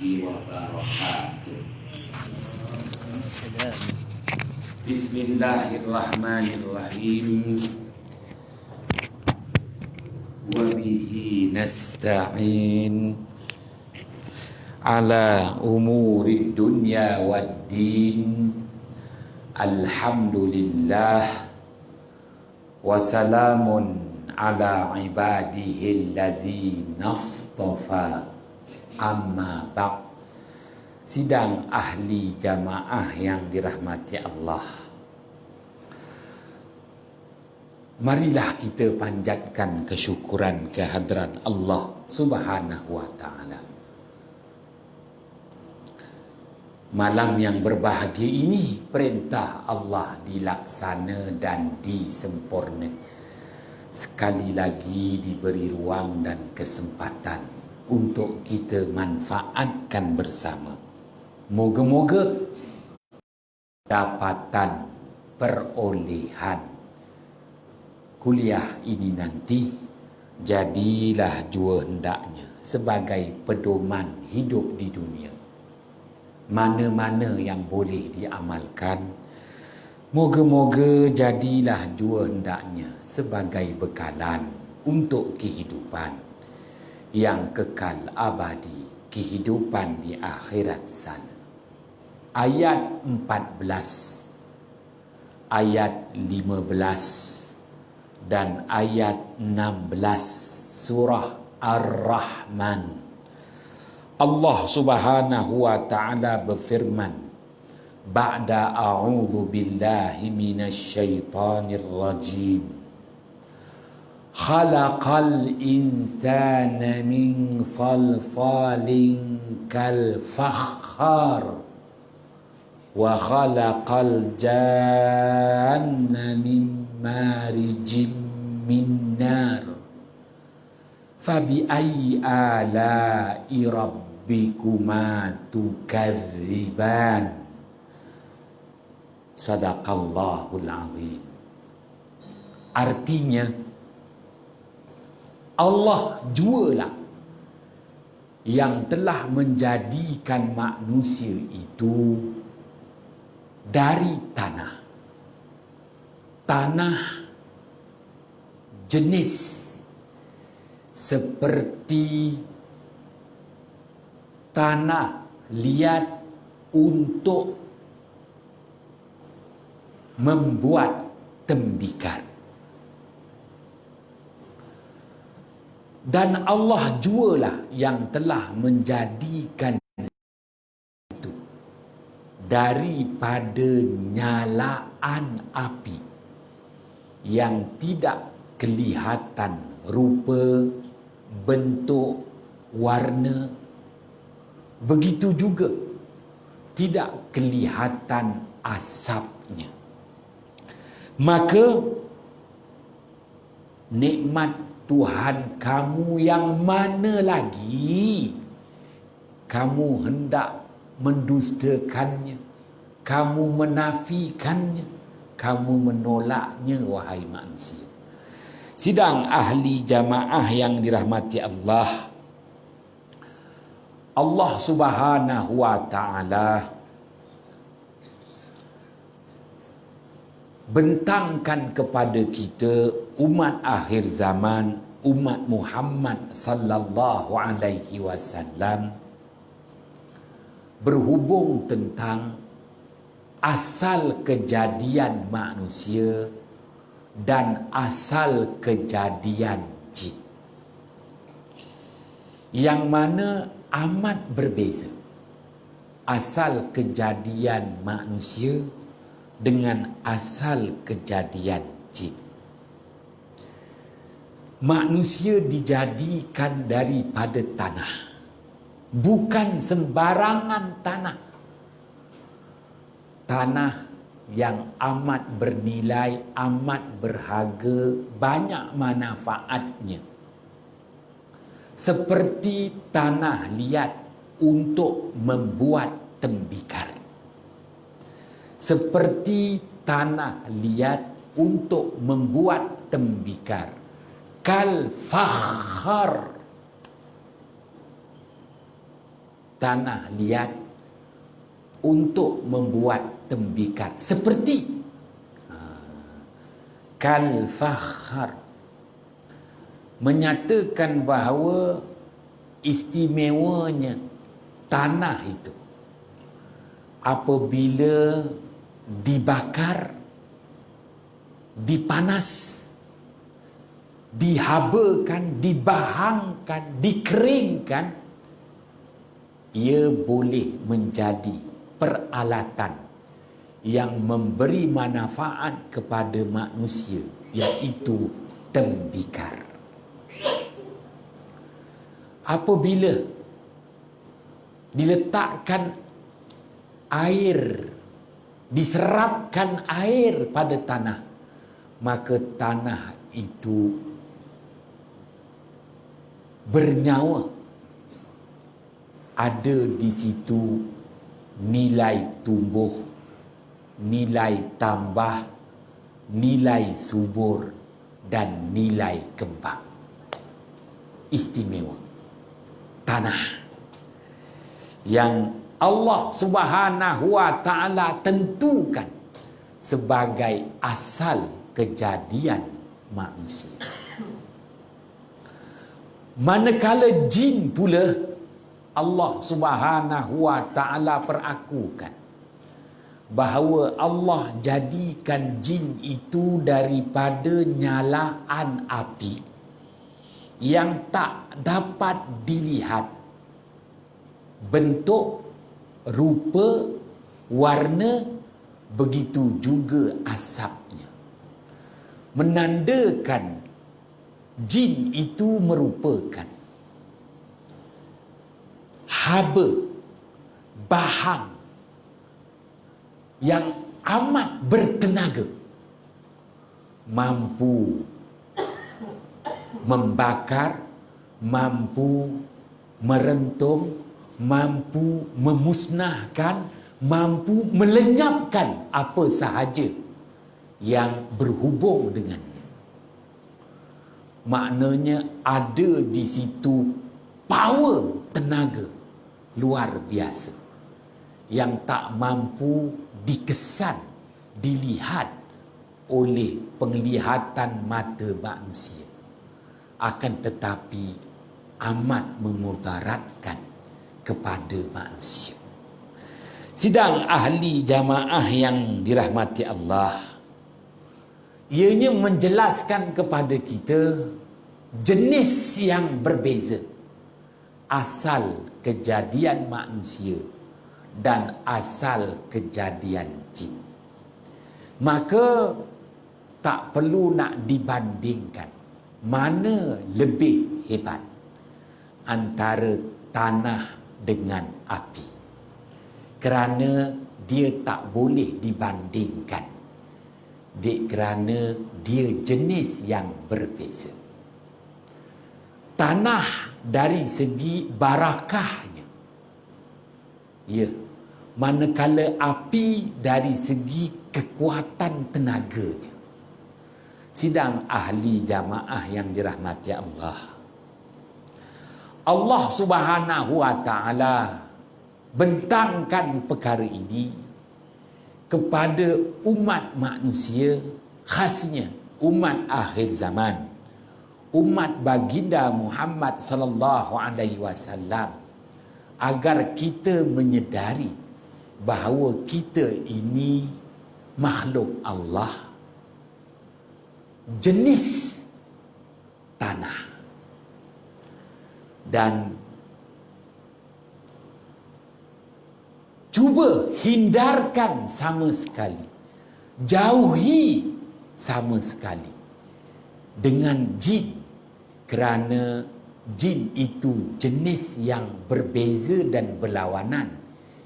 wabarakatuh. Bismillahirrahmanirrahim. Wa bihi nasta'in ala umuri dunya waddin. Alhamdulillah wa salamun ala ibadihi allazi nastafa. Amma ba'd. Sidang ahli jamaah yang dirahmati Allah, marilah kita panjatkan kesyukuran kehadrat Allah Subhanahu wa ta'ala. Malam yang berbahagia ini, perintah Allah dilaksana dan disempurna. Sekali lagi diberi ruang dan kesempatan untuk kita manfaatkan bersama. Moga-moga dapatan perolehan kuliah ini nanti jadilah jua hendaknya sebagai pedoman hidup di dunia. Mana-mana yang boleh diamalkan, moga-moga jadilah jua hendaknya sebagai bekalan untuk kehidupan yang kekal abadi, kehidupan di akhirat sana. Ayat 14, ayat 15 dan ayat 16 surah Ar-Rahman. Allah Subhanahu wa ta'ala berfirman, ba'da a'udzu billahi minasyaitonir rajim. Khalaqal insana min salsalin kal fakhar wa khalaqal janna min marijim min nar fabi ayyi ala'i rabbikuma tukadziban. Sadaqallahul azim. Artinya, Allah jualah yang telah menjadikan manusia itu dari tanah. Tanah jenis seperti tanah liat untuk membuat tembikar. Dan Allah jualah yang telah menjadikan itu daripada nyalaan api yang tidak kelihatan rupa, bentuk, warna. Begitu juga tidak kelihatan asapnya. Maka nikmat Tuhan kamu yang mana lagi kamu hendak mendustakannya, kamu menafikannya, kamu menolaknya, wahai manusia. Sidang ahli jamaah yang dirahmati Allah, Allah Subhanahu wa ta'ala bentangkan kepada kita umat akhir zaman, umat Muhammad sallallahu alaihi wasallam, berhubung tentang asal kejadian manusia dan asal kejadian jin, yang mana amat berbeza asal kejadian manusia dengan asal kejadian jin. Manusia dijadikan daripada tanah, bukan sembarangan tanah. Tanah yang amat bernilai, amat berharga, banyak manfaatnya. Seperti tanah liat untuk membuat tembikar, seperti tanah liat untuk membuat tembikar. Kal fakhar, tanah liat untuk membuat tembikar. Seperti kal fakhar, menyatakan bahawa istimewanya tanah itu apabila dibakar, dipanas, dihabakan, dibahangkan, dikeringkan, ia boleh menjadi peralatan yang memberi manfaat kepada manusia, iaitu tembikar. Apabila diletakkan air, diserapkan air pada tanah, maka tanah itu bernyawa. Ada di situ nilai tumbuh, nilai tambah, nilai subur, dan nilai kembang. Istimewa tanah yang Allah Subhanahu wa ta'ala tentukan sebagai asal kejadian manusia. Manakala jin pula, Allah Subhanahu wa ta'ala perakukan bahawa Allah jadikan jin itu daripada nyalaan api yang tak dapat dilihat bentuk, rupa, warna, begitu juga asapnya. Menandakan jin itu merupakan haba, bahang yang amat bertenaga, mampu membakar, mampu merentung, mampu memusnahkan, mampu melenyapkan apa sahaja yang berhubung dengannya. Maknanya ada di situ power, tenaga luar biasa yang tak mampu dikesan, dilihat oleh penglihatan mata manusia, akan tetapi amat memudaratkan kepada manusia. Sidang ahli jamaah yang dirahmati Allah, ianya menjelaskan kepada kita jenis yang berbeza asal kejadian manusia dan asal kejadian jin. Maka tak perlu nak dibandingkan mana lebih hebat antara tanah dengan api, kerana dia tak boleh dibandingkan, kerana dia jenis yang berbeza. Tanah dari segi barakahnya, ya, manakala api dari segi kekuatan tenaganya. Sidang ahli jamaah yang dirahmati Allah, Allah Subhanahu wa ta'ala bentangkan perkara ini kepada umat manusia, khasnya umat akhir zaman, umat baginda Muhammad sallallahu alaihi wasallam, agar kita menyedari bahawa kita ini makhluk Allah, jenis tanah, dan cuba hindarkan sama sekali, jauhi sama sekali dengan jin, kerana jin itu jenis yang berbeza dan berlawanan,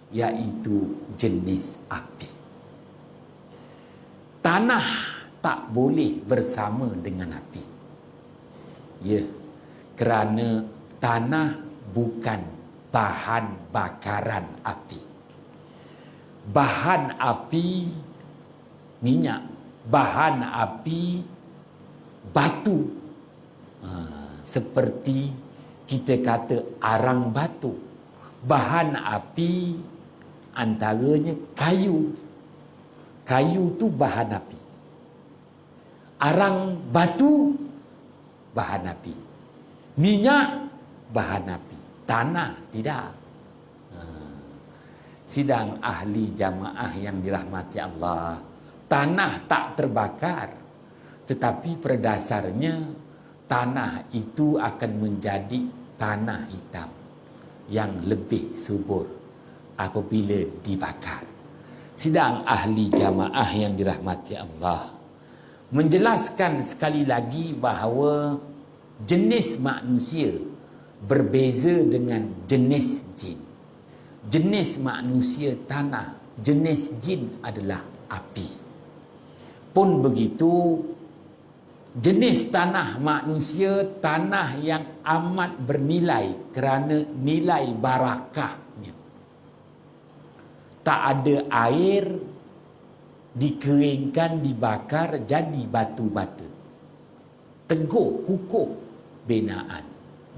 iaitu jenis api. Tanah tak boleh bersama dengan api, ya, kerana tanah bukan bahan bakaran api. Bahan api minyak, bahan api batu, seperti kita kata arang batu, bahan api antaranya kayu. Kayu tu bahan api. Arang batu bahan api. Minyak bahan api. Tanah tidak. Sidang ahli jamaah yang dirahmati Allah, tanah tak terbakar, tetapi pada dasarnya tanah itu akan menjadi tanah hitam yang lebih subur apabila dibakar. Sidang ahli jamaah yang dirahmati Allah menjelaskan sekali lagi bahawa jenis manusia berbeza dengan jenis jin. Jenis manusia tanah, jenis jin adalah api. Pun begitu, jenis tanah manusia, tanah yang amat bernilai kerana nilai barakahnya. Tak ada air, dikeringkan, dibakar, jadi batu bata. Teguh, kukuh binaan.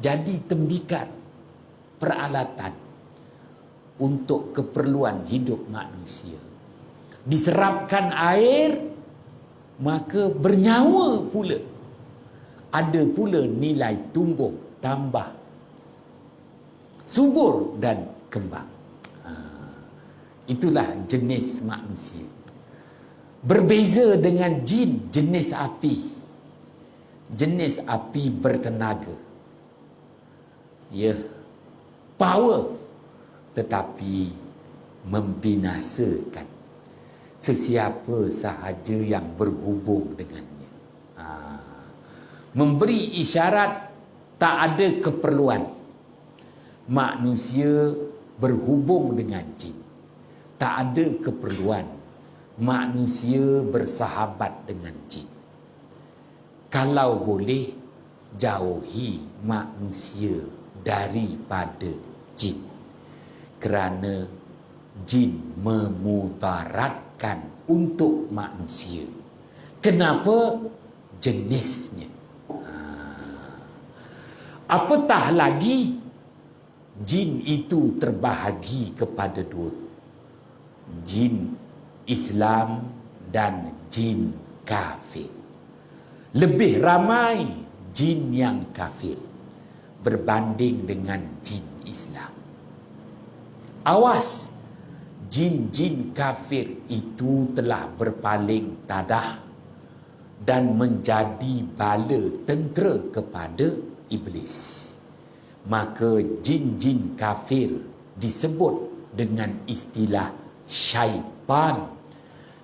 Jadi tembikar, peralatan untuk keperluan hidup manusia. Diserapkan air, maka bernyawa pula. Ada pula nilai tumbuh, tambah, subur dan kembang. Itulah jenis manusia. Berbeza dengan jin, jenis api. Jenis api bertenaga. Ya, power, tetapi membinasakan sesiapa sahaja yang berhubung dengannya. Memberi isyarat tak ada keperluan manusia berhubung dengan jin. Tak ada keperluan manusia bersahabat dengan jin. Kalau boleh, jauhi manusia daripada jin. Kerana jin memudaratkan untuk manusia. Kenapa? Jenisnya. Apatah lagi, jin itu terbahagi kepada dua. Jin Islam dan jin kafir. Lebih ramai jin yang kafir berbanding dengan jin Islam. Awas, jin-jin kafir itu telah berpaling tadah dan menjadi bala tentera kepada iblis. Maka jin-jin kafir disebut dengan istilah syaitan,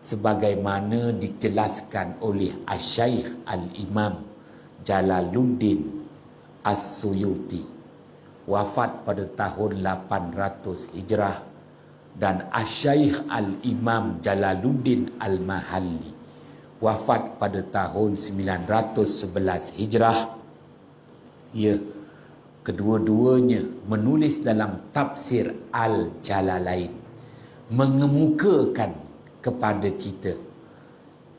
sebagaimana dijelaskan oleh Asy-Syaikh Al-Imam Jalaluddin As-Suyuti, wafat pada tahun 800 Hijrah, dan Asy-Syaikh Al-Imam Jalaluddin Al-Mahalli, wafat pada tahun 911 Hijrah. Ya, kedua-duanya menulis dalam tafsir Al-Jalalain, mengemukakan kepada kita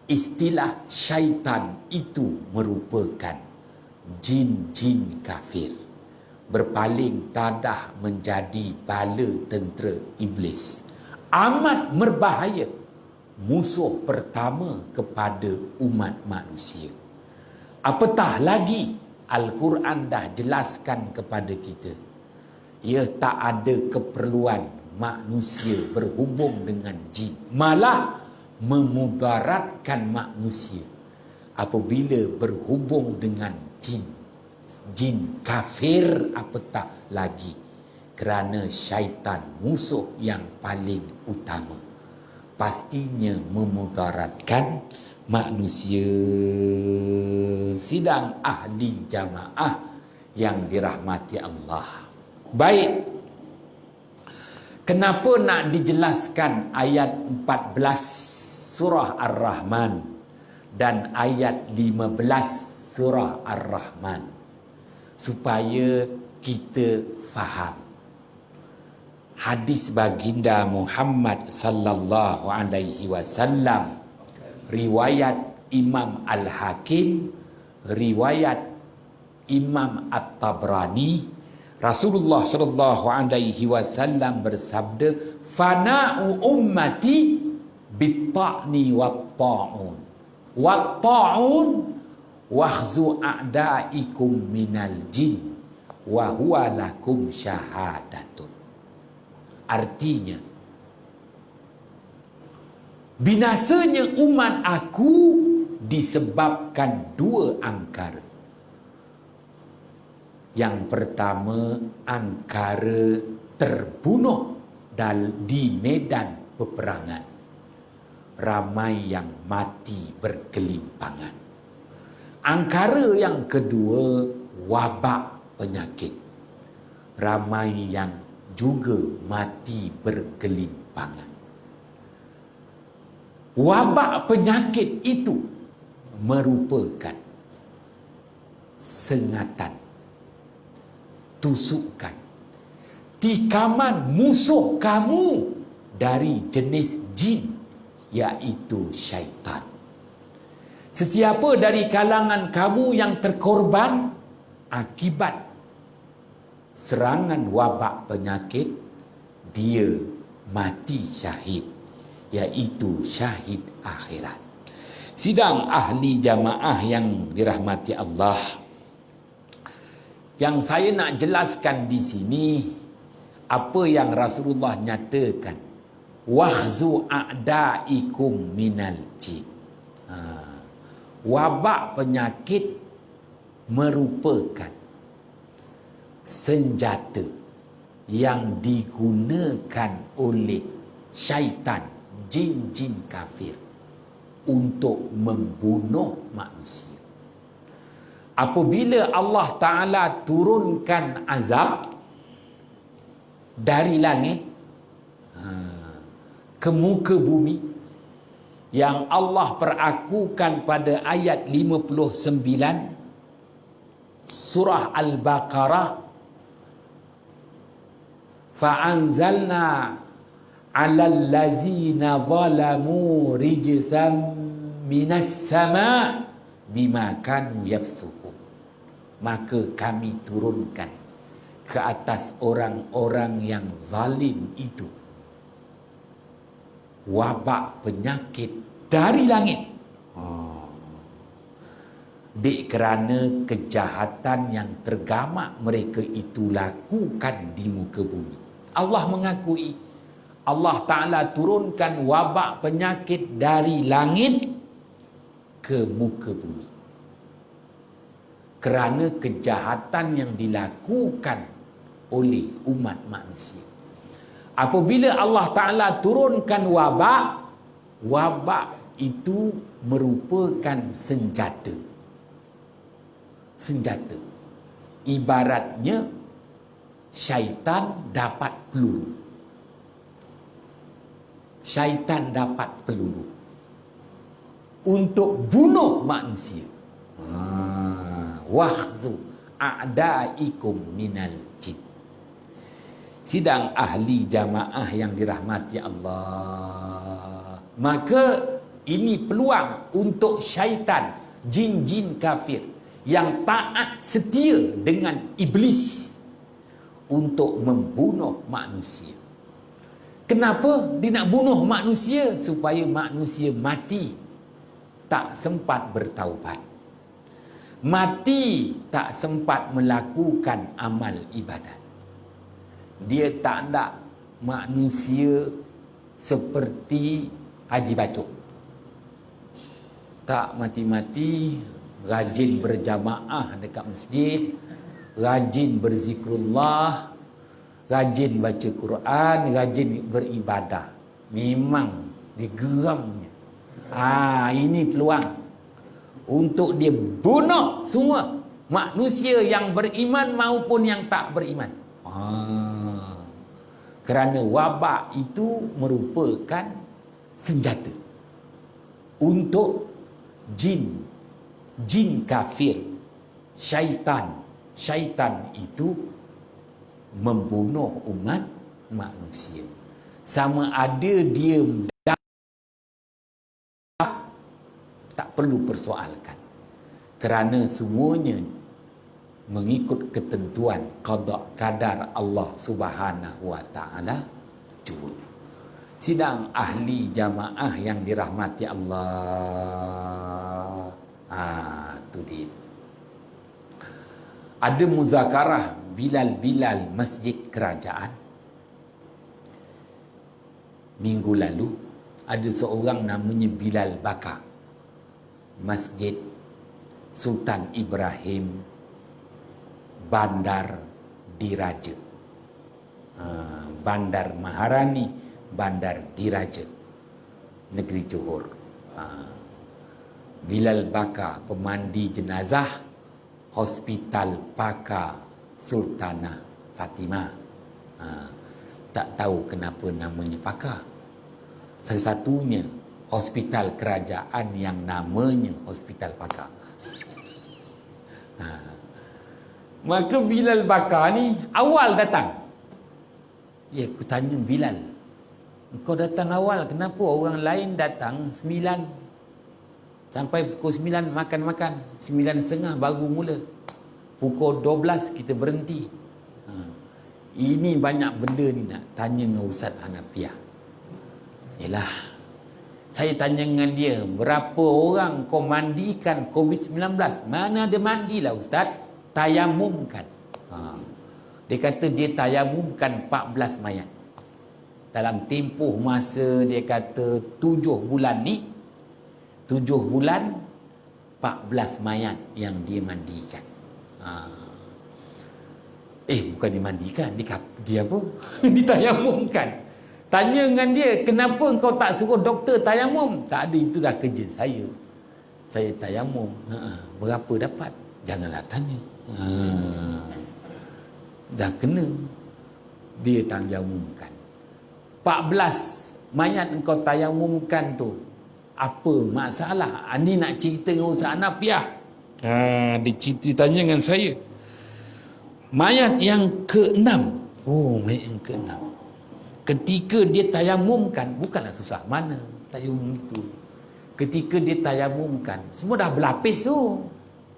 istilah syaitan itu merupakan jin-jin kafir, berpaling tadah menjadi bala tentera iblis. Amat berbahaya, musuh pertama kepada umat manusia. Apatah lagi, Al-Quran dah jelaskan kepada kita, ia tak ada keperluan manusia berhubung dengan jin, malah memudaratkan manusia apabila berhubung dengan jin. Jin kafir apatah lagi, kerana syaitan musuh yang paling utama, pastinya memudaratkan manusia. Sidang ahli jamaah yang dirahmati Allah. Baik, kenapa nak dijelaskan ayat 14 surah Ar-Rahman dan ayat 15 surah Ar-Rahman? Supaya kita faham hadis baginda Muhammad sallallahu alaihi wasallam, riwayat Imam Al-Hakim, riwayat Imam At-Tabrani, Rasulullah sallallahu alaihi wasallam bersabda, "Fana'u ummati bit-ta'ni wat-ta'un. Wat-ta'un wahzu a'daikum minal jin wa huwa lakum syahadatun." Artinya, binasanya umat aku disebabkan dua angkara. Yang pertama, angkara terbunuh di medan peperangan. Ramai yang mati bergelimpangan. Angkara yang kedua, wabak penyakit. Ramai yang juga mati bergelimpangan. Wabak penyakit itu merupakan sengatan, tusukan, tikaman musuh kamu dari jenis jin, iaitu syaitan. Sesiapa dari kalangan kamu yang terkorban akibat serangan wabak penyakit, dia mati syahid, iaitu syahid akhirat. Sidang ahli jamaah yang dirahmati Allah, yang saya nak jelaskan di sini apa yang Rasulullah nyatakan, wahzu a'daikum minal jin. Wabak penyakit merupakan senjata yang digunakan oleh syaitan, jin-jin kafir untuk membunuh manusia. Apabila Allah Ta'ala turunkan azab dari langit ke muka bumi, yang Allah perakukan pada ayat 59 surah Al-Baqarah, fa'anzalna 'alal ladzina zalamu rijzam minas sama' bima kanu yafsukun. Maka kami turunkan ke atas orang-orang yang zalim itu wabak penyakit dari langit. Dek kerana kejahatan yang tergamak mereka itu lakukan di muka bumi. Allah mengakui, Allah Ta'ala turunkan wabak penyakit dari langit ke muka bumi kerana kejahatan yang dilakukan oleh umat manusia. Apabila Allah Ta'ala turunkan wabak, wabak itu merupakan senjata. Senjata. Ibaratnya syaitan dapat peluru. Syaitan dapat peluru untuk bunuh manusia. Wahzu a'daikum minal jin. Sidang ahli jamaah yang dirahmati Allah, maka ini peluang untuk syaitan, jin-jin kafir yang taat setia dengan iblis untuk membunuh manusia. Kenapa dia nak bunuh manusia? Supaya manusia mati tak sempat bertaubat, mati tak sempat melakukan amal ibadat. Dia tak nak manusia seperti Haji Bacok, tak mati-mati rajin berjamaah dekat masjid, rajin berzikrullah, rajin baca Quran, rajin beribadah. Memang digeramnya. Ini peluang untuk dia bunuh semua manusia yang beriman maupun yang tak beriman. Kerana wabak itu merupakan senjata untuk jin, jin kafir, syaitan. Syaitan itu membunuh umat manusia. Sama ada dia tak perlu persoalkan, kerana semuanya mengikut ketentuan qada kadar Allah Subhanahu wa taala jua. Sidang ahli jamaah yang dirahmati Allah. Tu dia. Ada muzakarah Bilal masjid kerajaan. Minggu lalu ada seorang namanya Bilal Bakar, Masjid Sultan Ibrahim, Bandar Diraja, Bandar Maharani, Bandar Diraja, Negeri Johor. Bilal Bakar, pemandi jenazah Hospital Pakar Sultanah Fatimah. Tak tahu kenapa namanya Pakar. Satu-satunya hospital kerajaan yang namanya Hospital Pakar. Maka Bilal Bakar ni awal datang. Ya, aku tanya Bilal, engkau datang awal, kenapa orang lain datang 9 sampai pukul 9 makan-makan, 9.30 baru mula, pukul 12 kita berhenti. Ini banyak benda ni nak tanya dengan Ustaz Hanafiah. Yalah, saya tanya dengan dia, berapa orang kau mandikan COVID-19? Mana ada mandilah Ustaz, tayamumkan. Dia kata dia tayamumkan 14 mayat. Dalam tempoh masa dia kata 7 bulan ni, 7 bulan 14 mayat yang dia mandikan. Bukan dimandikan, dia apa? Ditayamumkan. Tanya dengan dia, kenapa kau tak suruh doktor tayamum? Tak ada, itu dah kerja saya. Saya tayamum. Berapa dapat? Janganlah tanya. Dah kena. Dia tayamumkan. 14 mayat engkau tayamumkan tu, apa masalah? Ini nak cerita dengan Ustaz Hanafiah. Dia tanya dengan saya. Mayat yang ke-6. Mayat yang ke-6. Ketika dia tayamumkan, bukanlah susah mana tayamum itu. Ketika dia tayamumkan, semua dah berlapis tu.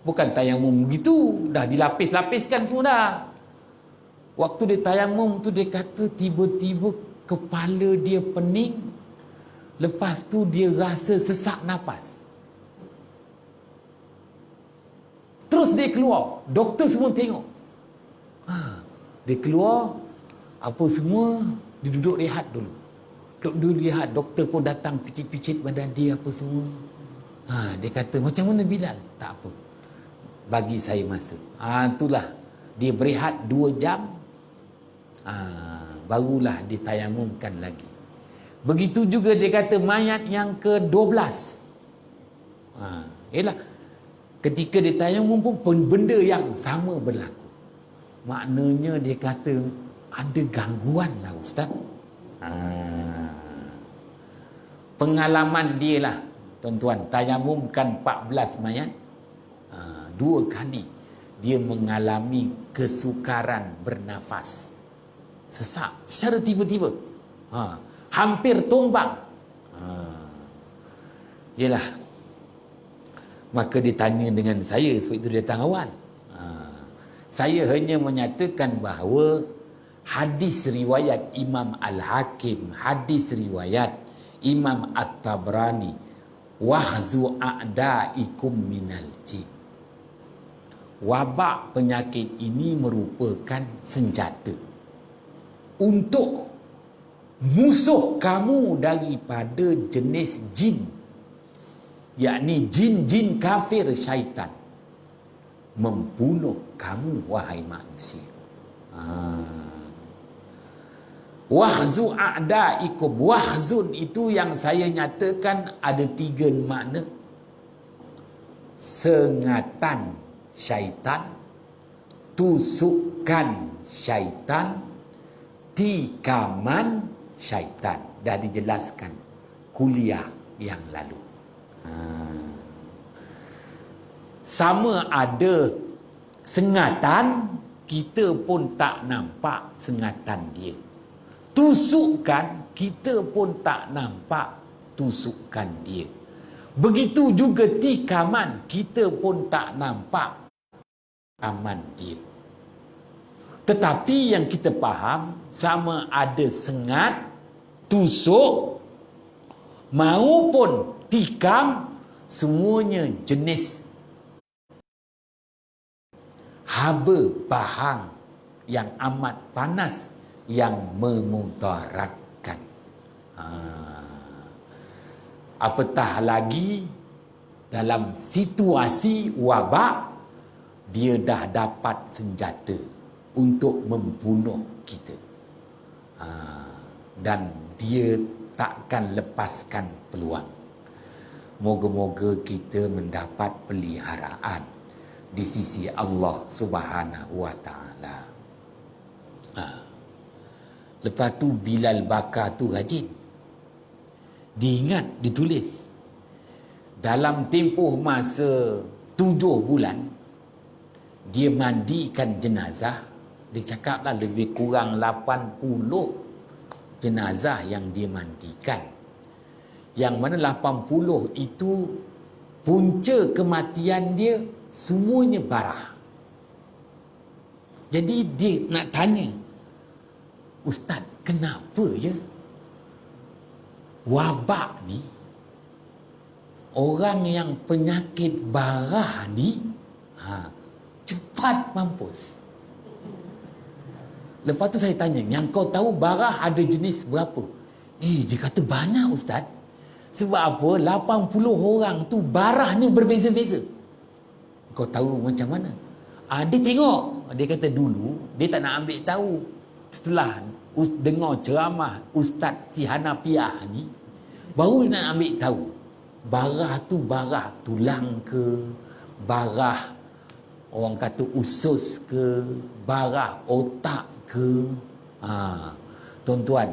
Bukan tayamum begitu, dah dilapis-lapiskan semua dah. Waktu dia tayamum tu, dia kata tiba-tiba kepala dia pening. Lepas tu dia rasa sesak nafas. Terus dia keluar. Doktor semua tengok. Dia keluar, apa semua, dia duduk rehat dulu. Duduk rehat, doktor pun datang picit-picit badan dia apa semua. Dia kata, macam mana Bilal? Tak apa, bagi saya masa. Itulah, dia berehat 2 jam. Barulah ditayamumkan lagi. Begitu juga dia kata mayat yang ke-12. Ialah, ketika ditayamum pun benda yang sama berlaku. Maknanya dia kata ada gangguan lah Ustaz. Pengalaman dia lah tuan-tuan, tayamumkan 14 mayat, 2 kali dia mengalami kesukaran bernafas, sesak secara tiba-tiba, hampir tumbang. Yalah, maka dia tanya dengan saya, sebab itu dia datang awal. Saya hanya menyatakan bahawa hadis riwayat Imam Al-Hakim, hadis riwayat Imam At-Tabrani, wahzu a'daikum minal jin. Wabak penyakit ini merupakan senjata untuk musuh kamu daripada jenis jin, yakni jin-jin kafir syaitan, membunuh kamu wahai manusia. Wahzu a'daikum. Wahzun itu yang saya nyatakan ada 3 makna. Sengatan syaitan, tusukan syaitan, tikaman syaitan. Dah dijelaskan kuliah yang lalu. Sama ada sengatan, kita pun tak nampak sengatan dia. Tusukan, kita pun tak nampak tusukan dia. Begitu juga tikaman, kita pun tak nampak aman dia. Tetapi yang kita faham, sama ada sengat, tusuk maupun tikam, semuanya jenis haba bahang yang amat panas yang memudaratkan. Apatah lagi dalam situasi wabak, dia dah dapat senjata untuk membunuh kita. Dan dia takkan lepaskan peluang. Moga-moga kita mendapat peliharaan di sisi Allah Subhanahu wa Ta'ala. Lepas tu Bilal Bakar tu rajin. Diingat, ditulis. Dalam tempoh masa 7 bulan, dia mandikan jenazah. Dia cakaplah lebih kurang 80 jenazah yang dia mandikan. Yang mana 80 itu punca kematian dia semuanya barah. Jadi dia nak tanya, Ustaz, kenapa ya wabak ni, orang yang penyakit barah ni cepat mampus? Lepas tu saya tanya, yang kau tahu barah ada jenis berapa? Dia kata banyak, Ustaz. Sebab apa? 80 orang tu barahnya berbeza-beza. Kau tahu macam mana? Dia tengok. Dia kata dulu dia tak nak ambil tahu. Setelah dengar ceramah Ustaz si Hanafiah ni, baru dia nak ambil tahu. Barah tu barah tulang ke, barah orang kata usus ke, barah otak ke, tuan-tuan,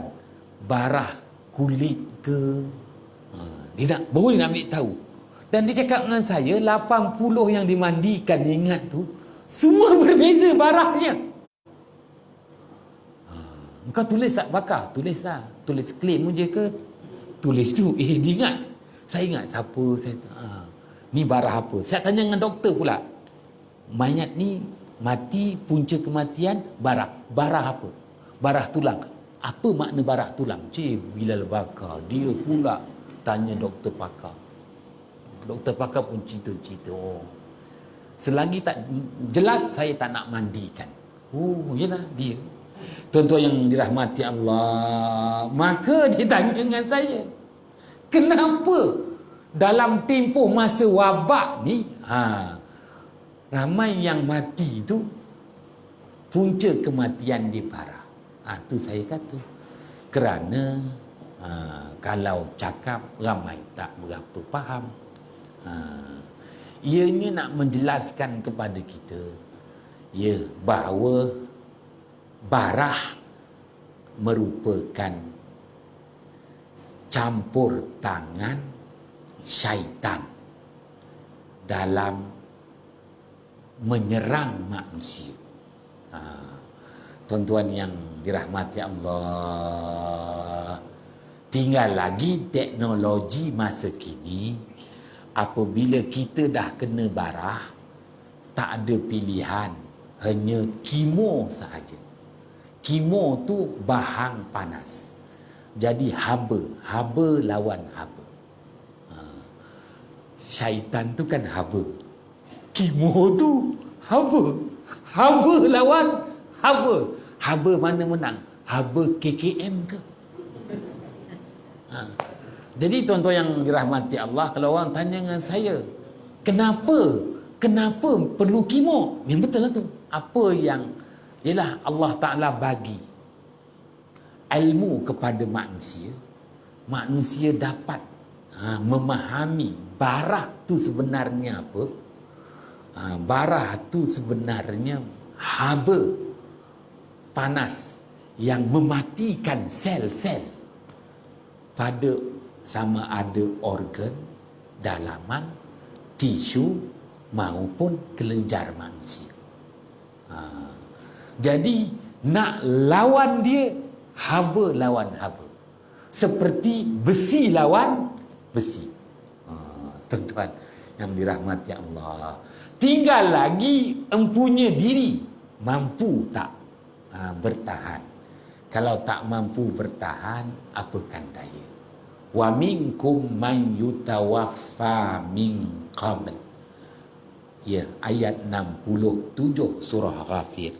barah kulit ke. Dia nak, baru dia nak ambil tahu. Dan dia cakap dengan saya, 80 yang dimandikan, ingat tu, semua berbeza barahnya. Kau tulis tak Bakar? Tulis lah. Tulis claim je ke? Tulis tu. Dia ingat. Saya ingat siapa. Ni barah apa? Saya tanya dengan doktor pula. Mayat ni mati, punca kematian barah. Barah apa? Barah tulang. Apa makna barah tulang? Bilal Bakar. Dia pula tanya doktor pakar. Doktor pakar pun cerita-cerita. Selagi tak jelas, saya tak nak mandikan. Yelah dia. Tuan-tuan yang dirahmati Allah, maka dia tanya dengan saya, kenapa dalam tempoh masa wabak ni, ramai yang mati tu punca kematian dia parah. Tu saya kata, kerana kalau cakap ramai tak berapa faham. Ianya nak menjelaskan kepada kita bahawa barah merupakan campur tangan syaitan dalam menyerang manusia. Tuan-tuan yang dirahmati Allah, tinggal lagi teknologi masa kini. Apabila kita dah kena barah, tak ada pilihan, hanya kemo sahaja. Kemo tu bahang panas. Jadi haba lawan haba. Syaitan tu kan haba. Kemo tu haba lawan haba. Haba mana menang? Haba KKM ke? Jadi tuan-tuan yang dirahmati Allah, kalau orang tanya dengan saya, kenapa perlu kemo? Yang betul lah tu. Apa yang ialah Allah Ta'ala bagi ilmu kepada manusia, manusia dapat memahami barah tu sebenarnya apa. Barah tu sebenarnya haba panas yang mematikan sel-sel pada sama ada organ, dalaman, tisu maupun kelenjar manusia. Jadi nak lawan dia, haba lawan haba. Seperti besi lawan besi. Tuan-tuan yang dirahmati Allah. Tinggal lagi empunya diri, mampu tak bertahan. Kalau tak mampu bertahan, apakan daya? Wa minkum man yutawaffa min qabl. Ya, ayat 67 surah Ghafir.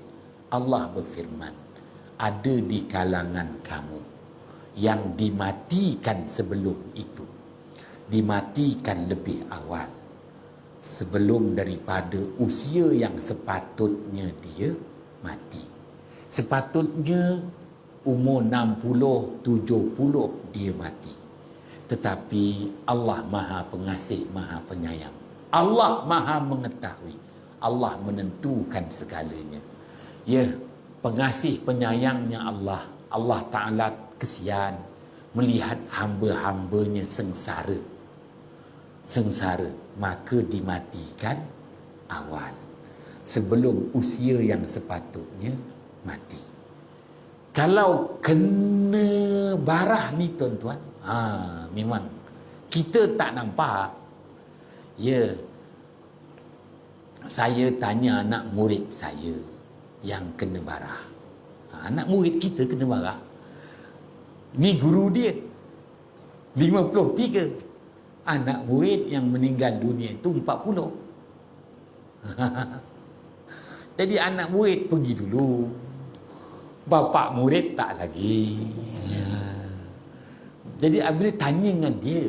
Allah berfirman, ada di kalangan kamu yang dimatikan sebelum itu, dimatikan lebih awal, sebelum daripada usia yang sepatutnya dia mati. Sepatutnya umur 60, 70 dia mati. Tetapi Allah Maha Pengasih, Maha Penyayang. Allah Maha Mengetahui. Allah menentukan segalanya. Ya, pengasih penyayangnya Allah. Allah Ta'ala kesian melihat hamba-hambanya sengsara. Sengsara, maka dimatikan awal, sebelum usia yang sepatutnya mati. Kalau kena barah ni tuan-tuan, memang kita tak nampak. Ya, saya tanya anak murid saya yang kena barah. Anak murid kita kena barah. Ni guru dia 53. Anak murid yang meninggal dunia itu 40. Jadi anak murid pergi dulu, bapa murid tak lagi. Jadi bila tanya dengan dia,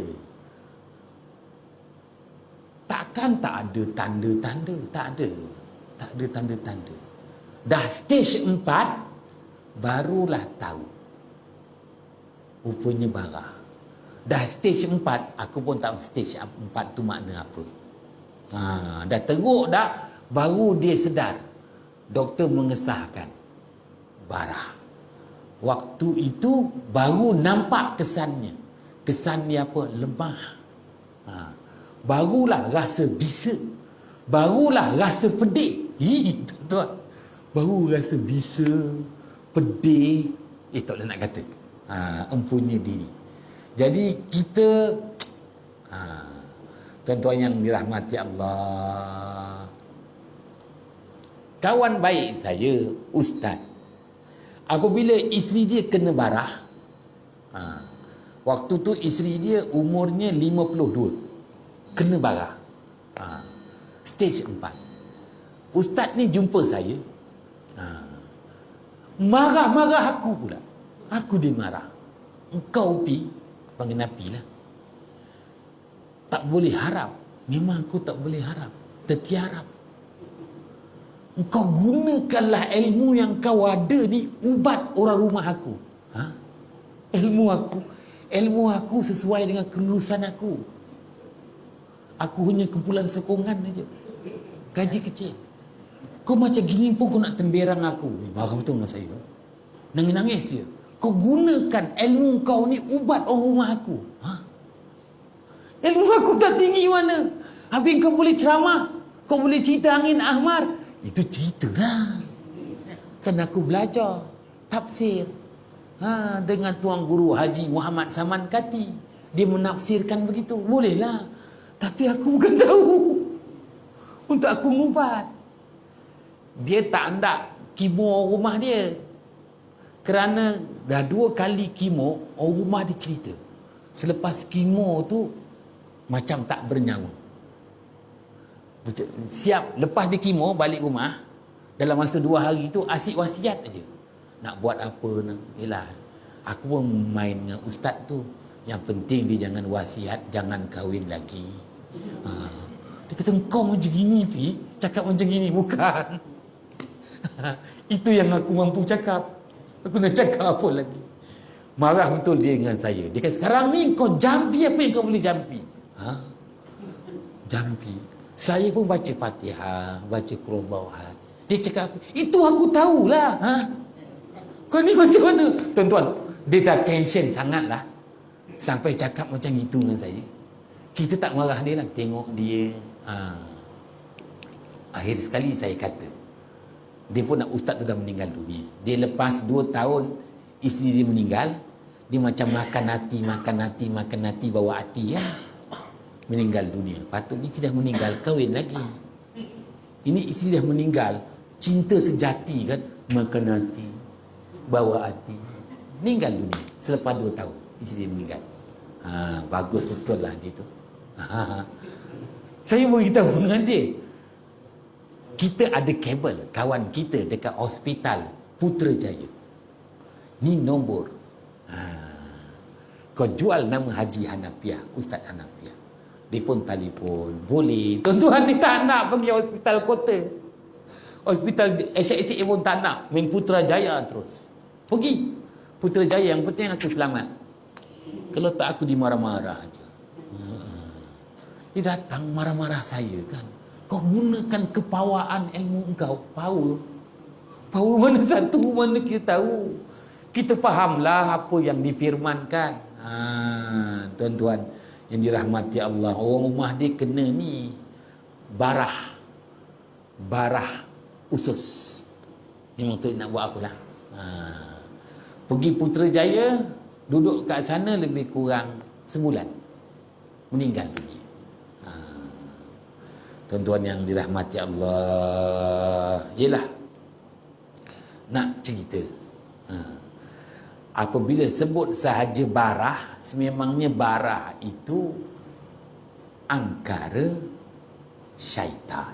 takkan tak ada tanda-tanda. Tak ada. Tak ada tanda-tanda. Dah stage 4 barulah tahu rupanya barah. Dah stage 4, aku pun tahu stage 4 tu makna apa. Dah teruk dah, baru dia sedar. Doktor mengesahkan barah. Waktu itu baru nampak kesannya. Kesan dia apa? Lemah. Barulah rasa bisa. Barulah rasa pedih. Tuan-tuan. Baru rasa bisa, pedih. Tak boleh nak kata. Empunya diri. Jadi kita, tuan-tuan yang dirahmati Allah, kawan baik saya, ustaz, apabila isteri dia kena barah, waktu tu isteri dia umurnya 52, kena barah, stage 4. Ustaz ni jumpa saya, marah-marah aku pula. Aku dia marah. Engkau pi, panggil Napi lah, tak boleh harap. Memang aku tak boleh harap, tertiarap. Engkau gunakanlah ilmu yang kau ada ni, ubat orang rumah aku. Ilmu aku sesuai dengan kelulusan aku. Aku hanya kumpulan sokongan aja, gaji kecil. Kau macam gini pun kau nak temberang aku. Marah betul dengan saya. Nangis-nangis dia. Kau gunakan ilmu kau ni ubat orang rumah aku. Ilmu aku tak tinggi mana. Habis kau boleh ceramah, kau boleh cerita angin ahmar. Itu cerita lah. Kan aku belajar tafsir dengan Tuan Guru Haji Muhammad Saman Kati. Dia menafsirkan begitu. Bolehlah. Tapi aku bukan tahu untuk aku ngubat. Dia tak hendak kimo rumah dia. Kerana dah 2 kali kimo, orang rumah dia cerita. Selepas kimo tu, macam tak bernyawa. Siap, lepas dia kimo, balik rumah, dalam masa 2 hari tu, asyik wasiat aja. Nak buat apa, yelah. Aku pun main dengan ustaz tu. Yang penting dia jangan wasiat, jangan kahwin lagi. Dia kata, kau macam gini, Fi. Cakap macam gini. Bukan. Itu yang aku mampu cakap. Aku nak cakap apa lagi? Marah betul dia dengan saya. Dia kata, sekarang ni kau jampi apa yang kau boleh jampi? Jampi. Saya pun baca Fatihah, baca Qul Huwallahu Ahad. Dia cakap apa? Itu aku tahulah. Kau ni macam mana? Tuan-tuan, dia dah tension sangatlah. Sampai cakap macam itu dengan saya. Kita tak marah dia lah. Tengok dia. Akhir sekali saya kata, dia pun nak, ustaz tu dah meninggal dunia. Dia lepas 2 tahun isteri dia meninggal, dia macam makan hati bawa hati ya. meninggal dunia. Patutnya sudah meninggal, kahwin lagi. Ini isteri dah meninggal, cinta sejati kan, makan hati, bawa hati. Meninggal dunia selepas 2 tahun, isteri meninggal. Bagus betul lah dia tu. Saya beritahu dengan dia. Kita ada kabel, kawan kita dekat hospital Putrajaya. Ni nombor. Kau jual nama Haji Hanafiah, Ustaz Hanafiah. Dia pun telefon, boleh. Tuan-tuan ni tak nak pergi hospital kota. Hospital SHSA pun tak nak. Main Putrajaya terus. Pergi. Putrajaya, yang penting aku selamat. Kalau tak aku dimarah-marah aja. Dia datang marah-marah saya kan. Kau gunakan kepawaan ilmu engkau. Power. Power mana satu, mana kita tahu. Kita fahamlah apa yang difirmankan. Tuan-tuan yang dirahmati Allah, orang rumah dia kena ni barah usus. Memang tu nak buat akulah. Pergi Putrajaya, duduk kat sana lebih kurang sebulan, meninggal dunia. Tuan-tuan yang dirahmati Allah, yelah nak cerita, apabila sebut sahaja barah, sememangnya barah itu angkara syaitan.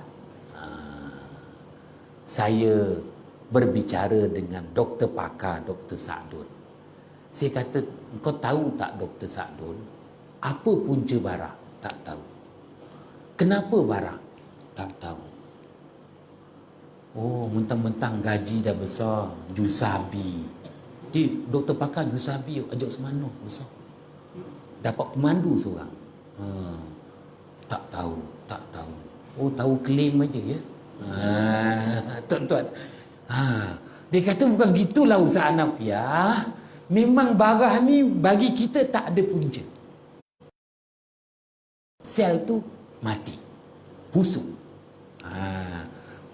Saya berbicara dengan doktor pakar, Dr. Sa'dun. Saya kata, kau tahu tak Dr. Sa'dun, apa punca barah? Tak tahu. Kenapa barah? Tak tahu. Oh, mentang-mentang gaji dah besar, Jusabi. Doktor pakar Jusabi, ajak semana besar. Dapat pemandu seorang. Tak tahu. Oh, tahu klaim aja ya. Tuan-tuan. Dia kata bukan gitulah Ustaz Hanafiah. Memang barah ni bagi kita tak ada punca. Sel tu mati, busuk.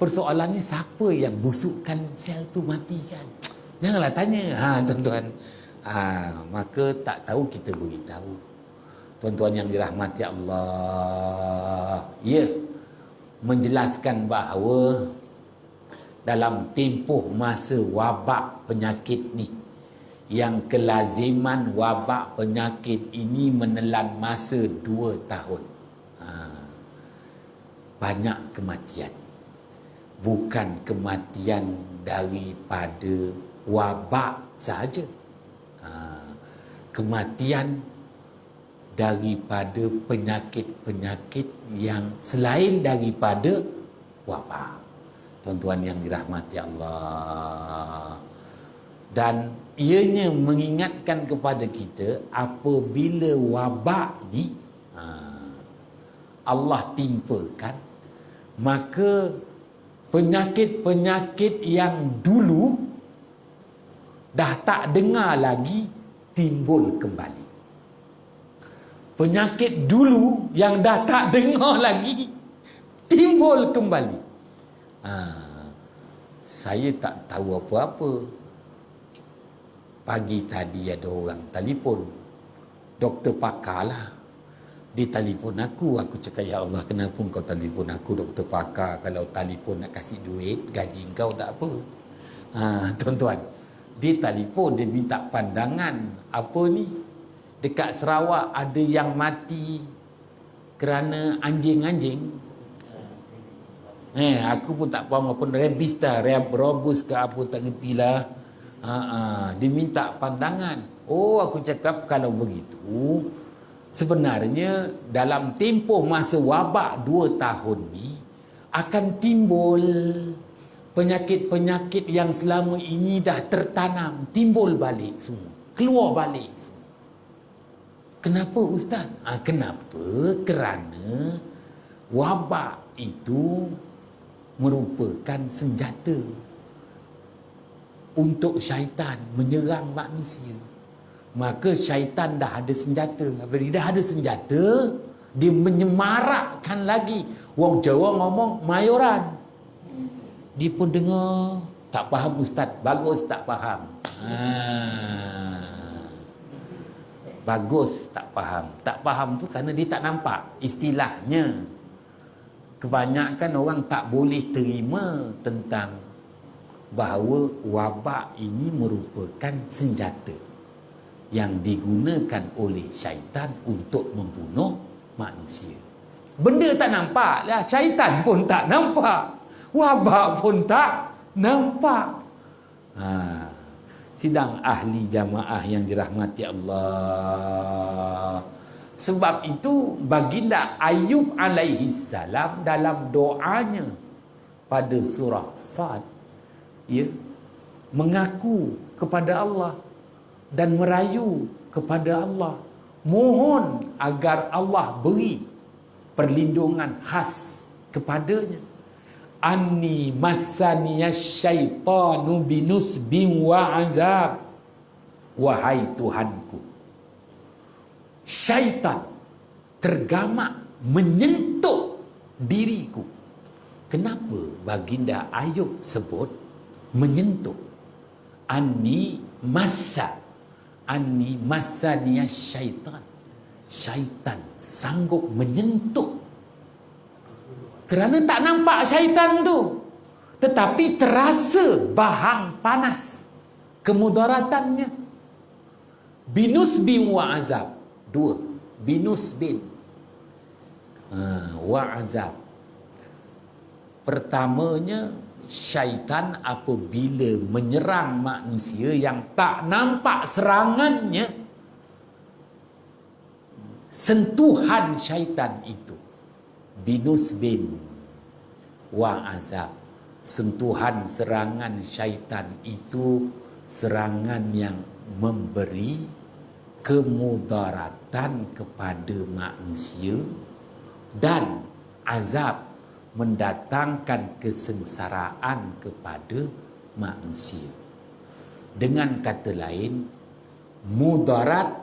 Persoalannya siapa yang busukkan sel tu mati kan? Janganlah tanya. Tuan-tuan. Maka tak tahu kita beritahu. Tuan-tuan yang dirahmati Allah, menjelaskan bahawa dalam tempoh masa wabak penyakit ni, yang kelaziman wabak penyakit ini menelan masa 2 tahun. Banyak kematian. Bukan kematian daripada wabak sahaja. Kematian daripada penyakit-penyakit yang selain daripada wabak. Tuan-tuan yang dirahmati Allah. Dan ianya mengingatkan kepada kita, apabila wabak ni Allah timpakan, maka penyakit-penyakit yang dulu dah tak dengar lagi timbul kembali. Penyakit dulu yang dah tak dengar lagi timbul kembali. Saya tak tahu apa-apa. Pagi tadi ada orang telefon, doktor pakar lah. Dia telefon aku cakap, ya Allah, kenapa kau telefon aku doktor pakar? Kalau telefon nak kasih duit, gaji kau tak apa. Tuan-tuan, dia telefon, dia minta pandangan. Apa ni? Dekat Sarawak ada yang mati kerana anjing-anjing. Aku pun tak faham apa, rabies ke apa, tak gertilah. Dia minta pandangan. Oh, aku cakap kalau begitu, sebenarnya dalam tempoh masa wabak 2 tahun ni akan timbul penyakit-penyakit yang selama ini dah tertanam, timbul balik semua, keluar balik semua. Kenapa Ustaz? Kenapa? Kerana wabak itu merupakan senjata untuk syaitan menyerang manusia. Maka syaitan dah ada senjata. Apabila dah ada senjata, dia menyemarakkan lagi. Wong Jawa ngomong mayoran. Dia pun dengar, tak faham Ustaz. Bagus tak faham. bagus tak faham. Tak faham tu kerana dia tak nampak. Istilahnya, kebanyakan orang tak boleh terima tentang bahawa wabak ini merupakan senjata yang digunakan oleh syaitan untuk membunuh manusia. Benda tak nampak lah. Syaitan pun tak nampak. Wabak pun tak nampak. Sidang ahli jamaah yang dirahmati Allah. Sebab itu baginda Ayub alaihi salam dalam doanya pada surah Sad, mengaku kepada Allah dan merayu kepada Allah, mohon agar Allah beri perlindungan khas kepadanya. Anni massaniyasy syaitanu binusbin wa azab. Wahai Tuhanku, syaitan tergamak menyentuh diriku. Kenapa baginda Ayub sebut menyentuh? Anni massaniyasy syaitan. Syaitan sanggup menyentuh. Kerana tak nampak syaitan tu, tetapi terasa bahang panas kemudaratannya. Binusbin wa azab. Dua. Binusbin wa azab. Pertamanya, syaitan apabila menyerang manusia yang tak nampak serangannya, sentuhan syaitan itu binusbin wa azab. Sentuhan serangan syaitan itu serangan yang memberi kemudaratan kepada manusia dan azab, mendatangkan kesengsaraan kepada manusia. Dengan kata lain, mudarat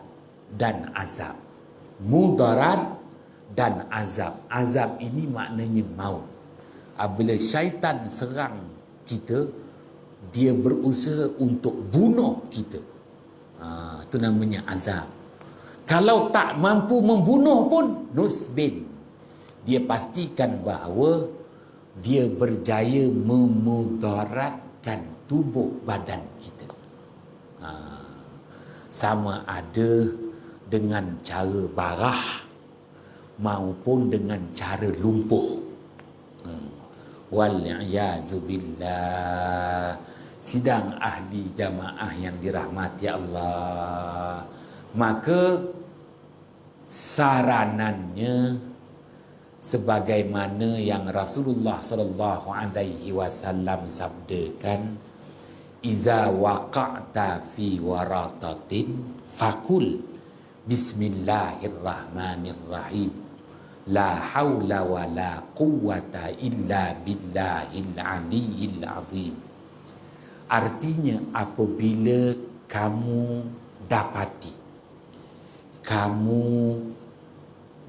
dan azab. Mudarat dan azab. Azab ini maknanya maut. Apabila syaitan serang kita, dia berusaha untuk bunuh kita. Itu namanya azab. Kalau tak mampu membunuh pun, nusbin. Dia pastikan bahawa dia berjaya memudaratkan tubuh badan kita. Sama ada dengan cara barah maupun dengan cara lumpuh. Wal-i'yazu billah. Sidang ahli jamaah yang dirahmati Allah, maka saranannya sebagaimana yang Rasulullah sallallahu alaihi wasallam sabdakan, iza waqa'ta fi waratatin fakul bismillahirrahmanirrahim. La haula wa la quwwata illa billahil aliyyil azim. Artinya, apabila kamu dapati kamu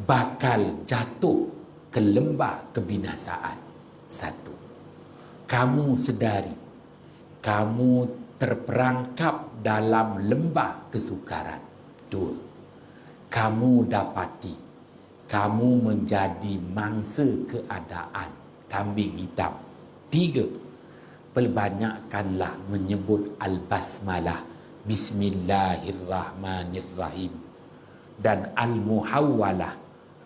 bakal jatuh ke lembah kebinasaan, satu, kamu sedari kamu terperangkap dalam lembah kesukaran, dua, kamu dapati kamu menjadi mangsa keadaan, kambing hitam, tiga, perbanyakkanlah menyebut al-basmalah, bismillahirrahmanirrahim, dan al-muhawwalah,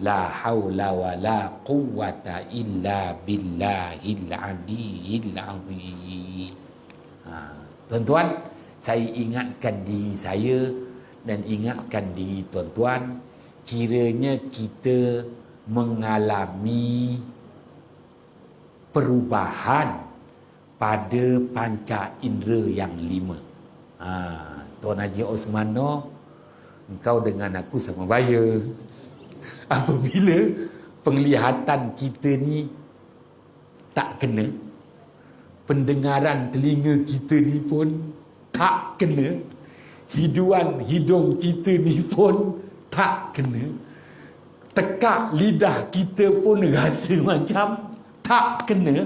la haula wa la quwwata illa billahil aliyyil azim. Tuan-tuan, saya ingatkan diri saya dan ingatkan diri tuan-tuan, kiranya kita mengalami perubahan pada panca indera yang lima. Tuan Haji Osmano, engkau dengan aku sama baya. Apabila penglihatan kita ni tak kena, pendengaran telinga kita ni pun tak kena, hiduan hidung kita ni pun tak kena, tekak lidah kita pun rasa macam tak kena,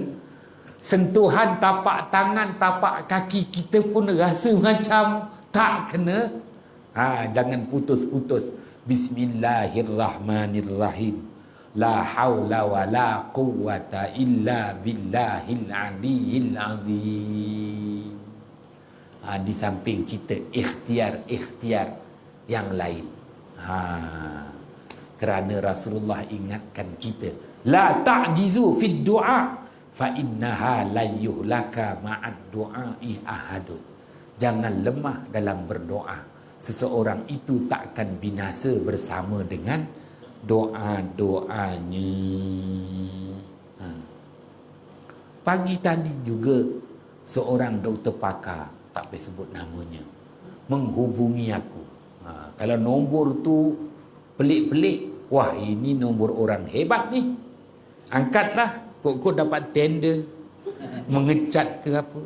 sentuhan tapak tangan, tapak kaki kita pun rasa macam tak kena, Jangan putus-putus. Bismillahirrahmanirrahim. La haula wa la quwwata illa billahil aliyyil azim. Di samping kita ikhtiar yang lain. Kerana Rasulullah ingatkan kita, la ta'jizu fid du'a fa innaha la yuhlaka ma'ad du'a'i ahadun. Jangan lemah dalam berdoa. Seseorang itu tak akan binasa bersama dengan doa-doanya. Pagi tadi juga seorang doktor pakar, tak boleh sebut namanya, menghubungi aku. Kalau nombor tu pelik-pelik, wah ini nombor orang hebat ni, angkatlah. Kok dapat tender mengecat ke apa,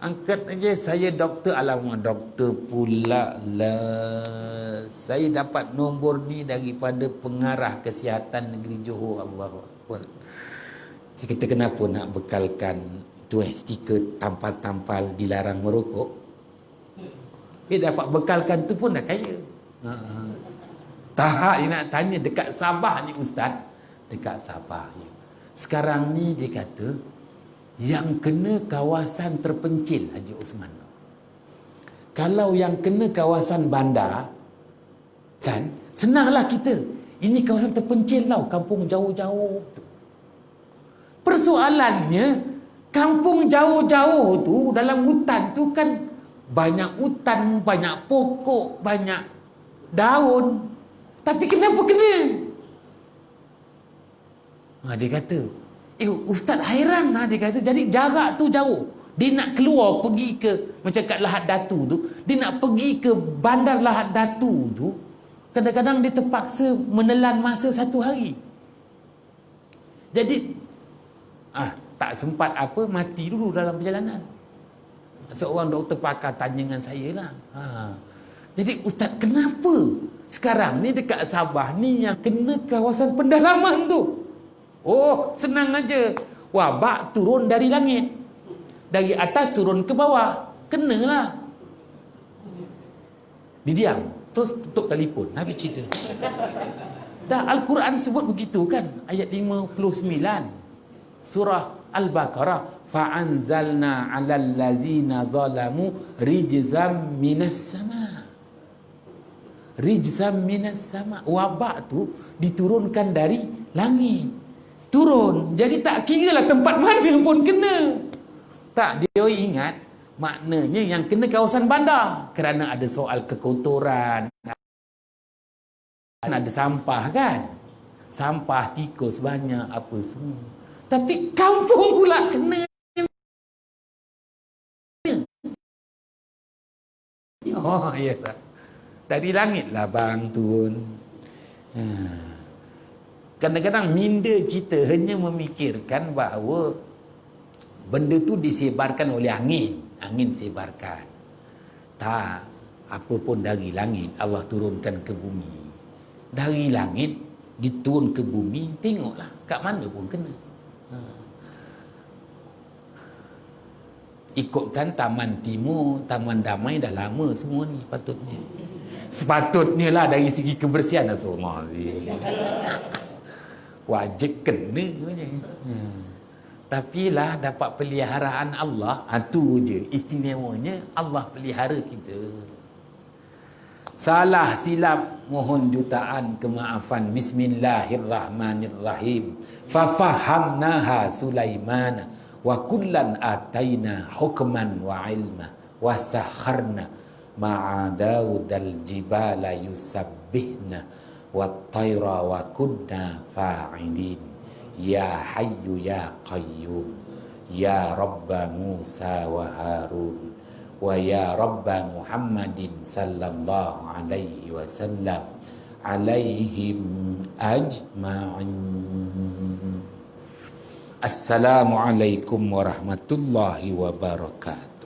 angkat aja. Saya doktor, alamak doktor pula lah. Saya dapat nombor ni daripada pengarah kesihatan negeri Johor. Allahu Akbar. Saya kata, kenapa nak bekalkan tu stiker tampal-tampal dilarang merokok? Dapat bekalkan tu pun dah kaya. Tak, dia nak tanya dekat Sabah ni Ustaz. Dekat Sabah ni sekarang ni dia kata yang kena kawasan terpencil, Haji Osman. Kalau yang kena kawasan bandar, kan senanglah kita. Ini kawasan terpencil tau, kampung jauh-jauh tu. Persoalannya, kampung jauh-jauh tu dalam hutan tu kan banyak hutan, banyak pokok, banyak daun. Tapi kenapa kena? Dia kata, Ustaz hairan lah, dia kata. Jadi jarak tu jauh. Dia nak keluar pergi ke, macam kat Lahad Datu tu, dia nak pergi ke bandar Lahad Datu tu, kadang-kadang dia terpaksa menelan masa 1 hari. Jadi tak sempat apa, mati dulu dalam perjalanan. Seorang doktor pakar tanya dengan saya lah. Jadi Ustaz, kenapa sekarang ni dekat Sabah ni yang kena kawasan pendalaman tu? Oh, senang aja. Wabak turun dari langit. Dari atas turun ke bawah. Kenalah. Dia diam. Terus tutup telefon. Habis cerita. Dah Al-Quran sebut begitu kan? Ayat 59. Surah Al-Baqarah. Fa'anzalna 'alal ladzina zalamu rijzam minas sama. Rijzam minas sama. Wabak tu diturunkan dari langit. Turun. Jadi tak kira lah tempat mana pun kena. Tak, dia ingat maknanya yang kena kawasan bandar. Kerana ada soal kekotoran. Ada sampah kan? Sampah, tikus banyak, apa semua. Tapi kampung pula kena. Oh, ya tak. Dari langit lah bang turun. Kadang-kadang minda kita hanya memikirkan bahawa benda tu disebarkan oleh angin. Angin sebarkan. Tak, apa pun dari langit Allah turunkan ke bumi. Dari langit diturun ke bumi, tengoklah kat mana pun kena. Ikutkan Taman Timur, Taman Damai dah lama semua ni patutnya. Sepatutnya lah dari segi kebersihan semua. Wajib kena. Tapi lah dapat peliharaan Allah, tu je istimewanya. Allah pelihara kita. Salah silap mohon jutaan kemaafan. Bismillahirrahmanirrahim. Fafahamnaha Sulaimana wa kullan ataina hukman wa ilma wa sakharna ma'a Daudal jibala yusabbihna wat-tayra wa kunna fa'ilin. Ya Hayyu ya Qayyum, ya Rabba Musa wa Harun, wa ya Rabba Muhammadin sallallahu alaihi wasallam, alaihim ajma'in. Assalamualaikum warahmatullahi wabarakatuh.